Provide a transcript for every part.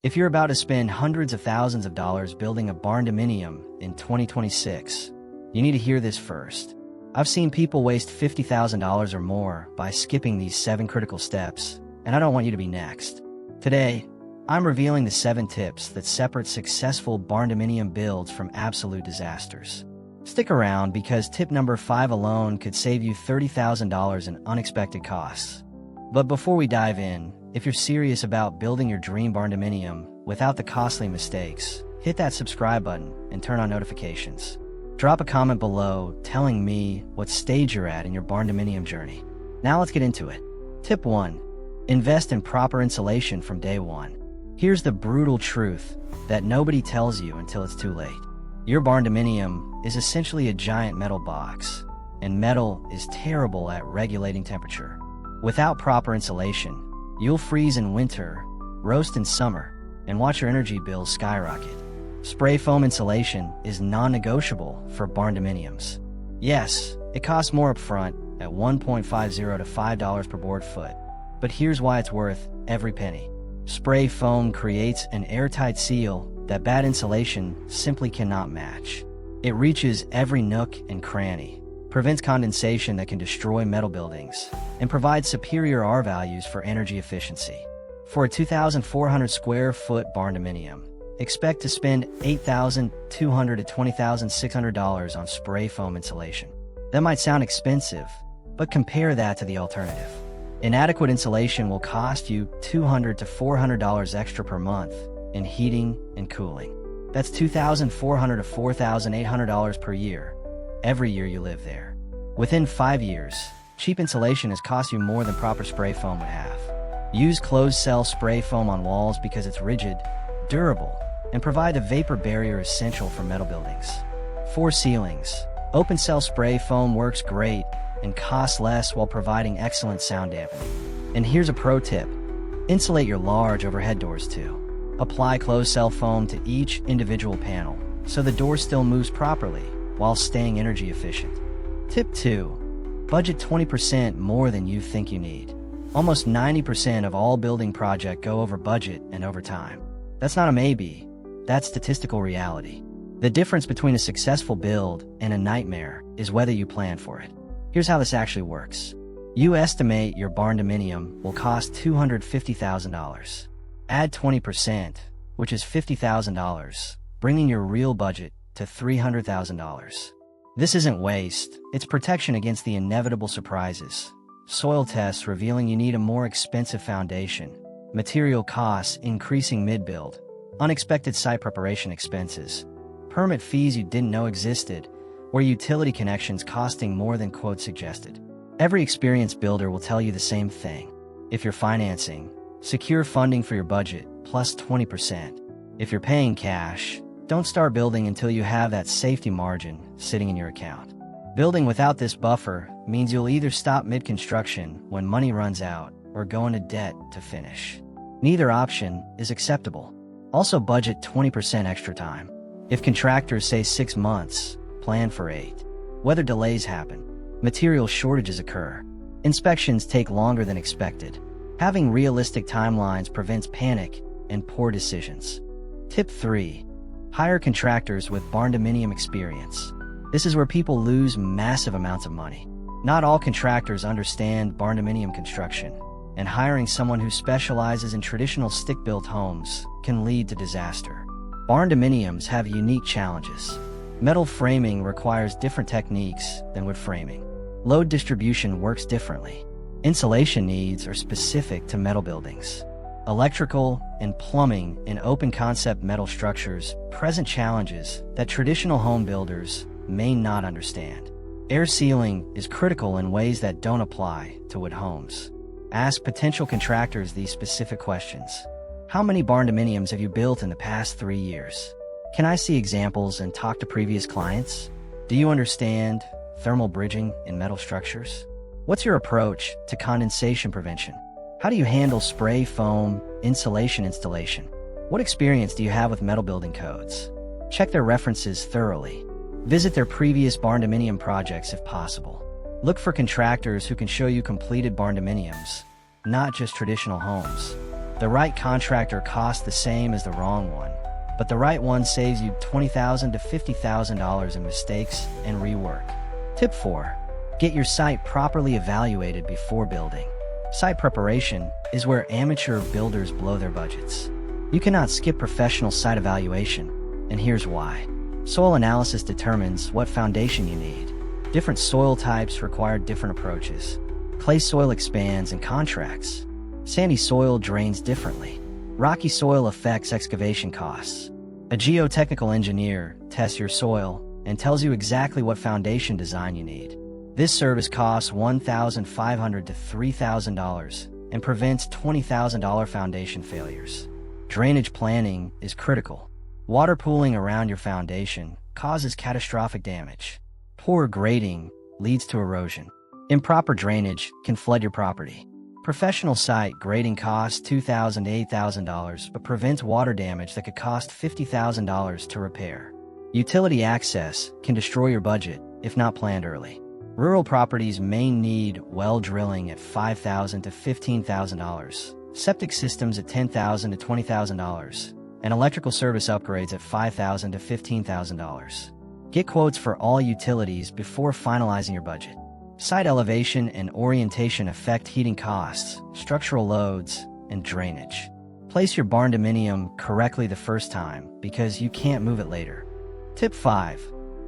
If you're about to spend hundreds of thousands of dollars building a barndominium in 2026, you need to hear this first. I've seen people waste $50,000 or more by skipping these 7 critical steps, and I don't want you to be next. Today, I'm revealing the 7 tips that separate successful barndominium builds from absolute disasters. Stick around because tip number 5 alone could save you $30,000 in unexpected costs. But before we dive in, if you're serious about building your dream barndominium without the costly mistakes, hit that subscribe button and turn on notifications. Drop a comment below telling me what stage you're at in your barndominium journey. Now let's get into it. Tip 1. Invest in proper insulation from day one. Here's the brutal truth that nobody tells you until it's too late. Your barndominium is essentially a giant metal box, and metal is terrible at regulating temperature. Without proper insulation, you'll freeze in winter, roast in summer, and watch your energy bills skyrocket. Spray foam insulation is non-negotiable for barndominiums. Yes, it costs more upfront at $1.50 to $5 per board foot, but here's why it's worth every penny. Spray foam creates an airtight seal that bad insulation simply cannot match. It reaches every nook and cranny, prevents condensation that can destroy metal buildings, and provides superior R values for energy efficiency. For a 2,400 square foot barndominium, expect to spend $8,200 to $20,600 on spray foam insulation. That might sound expensive, but compare that to the alternative. Inadequate insulation will cost you $200 to $400 extra per month in heating and cooling. That's $2,400 to $4,800 per year, every year you live there. Within 5 years, cheap insulation has cost you more than proper spray foam would have. Use closed-cell spray foam on walls because it's rigid, durable, and provide a vapor barrier essential for metal buildings. For ceilings, open-cell spray foam works great and costs less while providing excellent sound dampening. And here's a pro tip. Insulate your large overhead doors too. Apply closed-cell foam to each individual panel so the door still moves properly while staying energy efficient. Tip 2. Budget 20% more than you think you need. Almost 90% of all building projects go over budget and over time. That's not a maybe, that's statistical reality. The difference between a successful build and a nightmare is whether you plan for it. Here's how this actually works. You estimate your barndominium will cost $250,000. Add 20%, which is $50,000, bringing your real budget to $300,000. This isn't waste, it's protection against the inevitable surprises. Soil tests revealing you need a more expensive foundation, material costs increasing mid-build, unexpected site preparation expenses, permit fees you didn't know existed, or utility connections costing more than quote suggested. Every experienced builder will tell you the same thing. If you're financing, secure funding for your budget plus 20%. If you're paying cash, don't start building until you have that safety margin sitting in your account. Building without this buffer means you'll either stop mid-construction when money runs out or go into debt to finish. Neither option is acceptable. Also budget 20% extra time. If contractors say 6 months, plan for 8. Weather delays happen. Material shortages occur. Inspections take longer than expected. Having realistic timelines prevents panic and poor decisions. Tip 3. Hire contractors with barndominium experience. This is where people lose massive amounts of money. Not all contractors understand barndominium construction, and hiring someone who specializes in traditional stick-built homes can lead to disaster. Barndominiums have unique challenges. Metal framing requires different techniques than wood framing. Load distribution works differently. Insulation needs are specific to metal buildings. Electrical and plumbing in open-concept metal structures present challenges that traditional home builders may not understand. Air sealing is critical in ways that don't apply to wood homes. Ask potential contractors these specific questions. How many barndominiums have you built in the past 3 years? Can I see examples and talk to previous clients? Do you understand thermal bridging in metal structures? What's your approach to condensation prevention? How do you handle spray foam insulation installation? What experience do you have with metal building codes? Check their references thoroughly. Visit their previous barndominium projects if possible. Look for contractors who can show you completed barndominiums, not just traditional homes. The right contractor costs the same as the wrong one, but the right one saves you $20,000 to $50,000 in mistakes and rework. Tip 4. Get your site properly evaluated before building. Site preparation is where amateur builders blow their budgets. You cannot skip professional site evaluation, and here's why. Soil analysis determines what foundation you need. Different soil types require different approaches. Clay soil expands and contracts. Sandy soil drains differently. Rocky soil affects excavation costs. A geotechnical engineer tests your soil and tells you exactly what foundation design you need. This service costs $1,500 to $3,000 and prevents $20,000 foundation failures. Drainage planning is critical. Water pooling around your foundation causes catastrophic damage. Poor grading leads to erosion. Improper drainage can flood your property. Professional site grading costs $2,000 to $8,000 but prevents water damage that could cost $50,000 to repair. Utility access can destroy your budget if not planned early. Rural properties may need well drilling at $5,000 to $15,000, septic systems at $10,000 to $20,000, and electrical service upgrades at $5,000 to $15,000. Get quotes for all utilities before finalizing your budget. Site elevation and orientation affect heating costs, structural loads, and drainage. Place your barndominium correctly the first time because you can't move it later. Tip 5.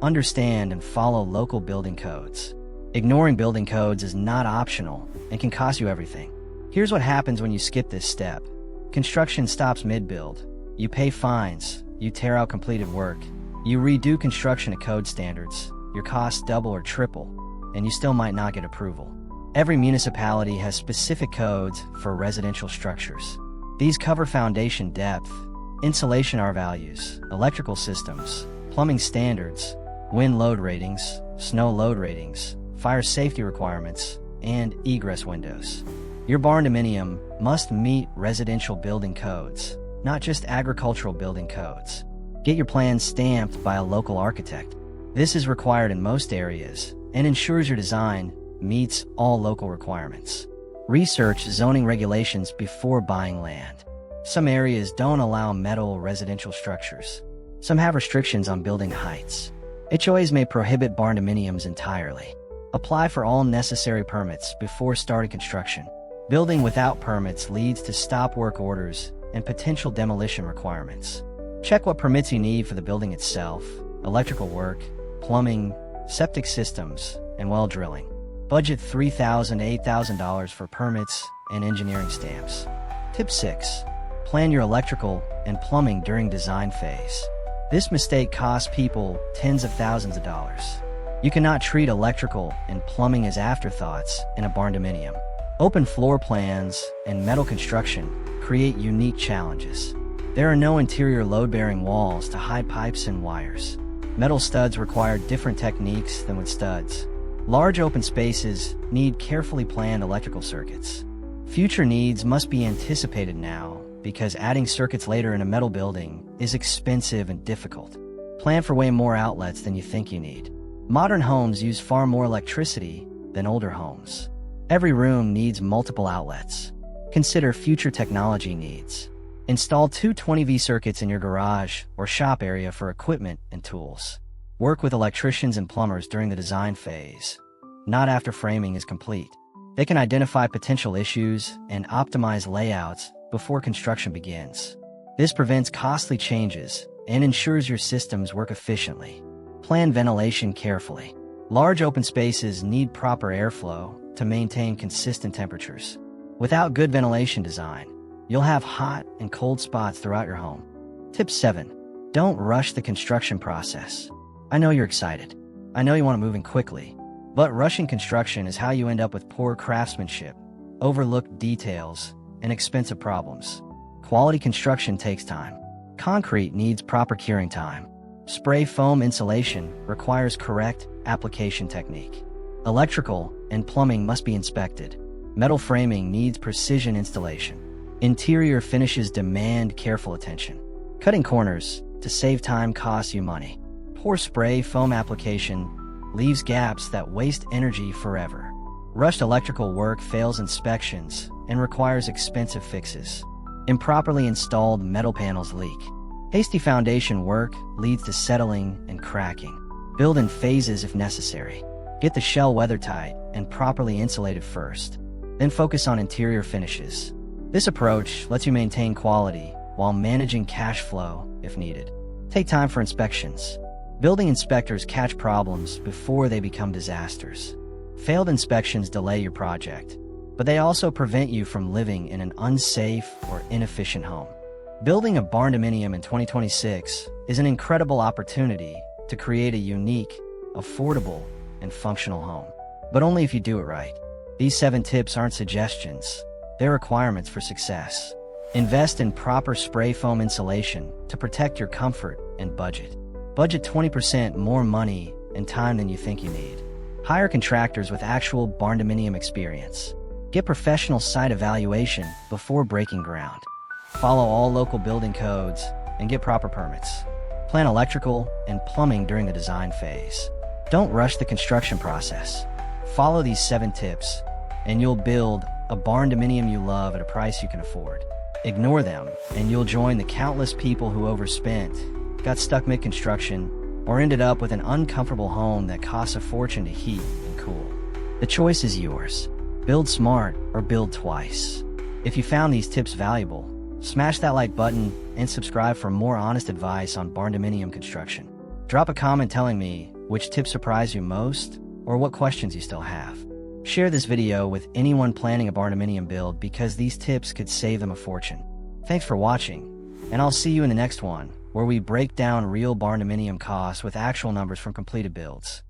Understand and follow local building codes. Ignoring building codes is not optional and can cost you everything. Here's what happens when you skip this step. Construction stops mid-build. You pay fines. You tear out completed work. You redo construction at code standards. Your costs double or triple, and you still might not get approval. Every municipality has specific codes for residential structures. These cover foundation depth, insulation R values, electrical systems, plumbing standards, wind load ratings, snow load ratings, fire safety requirements, and egress windows. Your barndominium must meet residential building codes, not just agricultural building codes. Get your plans stamped by a local architect. This is required in most areas and ensures your design meets all local requirements. Research zoning regulations before buying land. Some areas don't allow metal residential structures. Some have restrictions on building heights. HOAs may prohibit barndominiums entirely. Apply for all necessary permits before starting construction. Building without permits leads to stop work orders and potential demolition requirements. Check what permits you need for the building itself, electrical work, plumbing, septic systems, and well drilling. Budget $3,000 to $8,000 for permits and engineering stamps. Tip 6. Plan your electrical and plumbing during design phase. This mistake costs people tens of thousands of dollars. You cannot treat electrical and plumbing as afterthoughts in a barndominium. Open floor plans and metal construction create unique challenges. There are no interior load-bearing walls to hide pipes and wires. Metal studs require different techniques than with studs. Large open spaces need carefully planned electrical circuits. Future needs must be anticipated now because adding circuits later in a metal building is expensive and difficult. Plan for way more outlets than you think you need. Modern homes use far more electricity than older homes. Every room needs multiple outlets. Consider future technology needs. Install two 20V circuits in your garage or shop area for equipment and tools. Work with electricians and plumbers during the design phase, not after framing is complete. They can identify potential issues and optimize layouts before construction begins. This prevents costly changes and ensures your systems work efficiently. Plan ventilation carefully. Large open spaces need proper airflow to maintain consistent temperatures. Without good ventilation design, you'll have hot and cold spots throughout your home. Tip 7. Don't rush the construction process. I know you're excited. I know you want to move in quickly, but rushing construction is how you end up with poor craftsmanship, overlooked details, and expensive problems. Quality construction takes time. Concrete needs proper curing time. Spray foam insulation requires correct application technique. Electrical and plumbing must be inspected. Metal framing needs precision installation. Interior finishes demand careful attention. Cutting corners to save time costs you money. Poor spray foam application leaves gaps that waste energy forever. Rushed electrical work fails inspections and requires expensive fixes. Improperly installed metal panels leak. Hasty foundation work leads to settling and cracking. Build in phases if necessary. Get the shell weathertight and properly insulated first. Then focus on interior finishes. This approach lets you maintain quality while managing cash flow if needed. Take time for inspections. Building inspectors catch problems before they become disasters. Failed inspections delay your project, but they also prevent you from living in an unsafe or inefficient home. Building a barndominium in 2026 is an incredible opportunity to create a unique, affordable, and functional home. But only if you do it right. These 7 tips aren't suggestions, they're requirements for success. Invest in proper spray foam insulation to protect your comfort and budget. Budget 20% more money and time than you think you need. Hire contractors with actual barndominium experience. Get professional site evaluation before breaking ground. Follow all local building codes and get proper permits. Plan electrical and plumbing during the design phase. Don't rush the construction process. Follow these 7 tips, and you'll build a barndominium you love at a price you can afford. Ignore them, and you'll join the countless people who overspent, got stuck mid-construction, or ended up with an uncomfortable home that costs a fortune to heat and cool. The choice is yours. Build smart or build twice. If you found these tips valuable, smash that like button and subscribe for more honest advice on barndominium construction. Drop a comment telling me which tips surprised you most or what questions you still have. Share this video with anyone planning a barndominium build because these tips could save them a fortune. Thanks for watching, and I'll see you in the next one where we break down real barndominium costs with actual numbers from completed builds.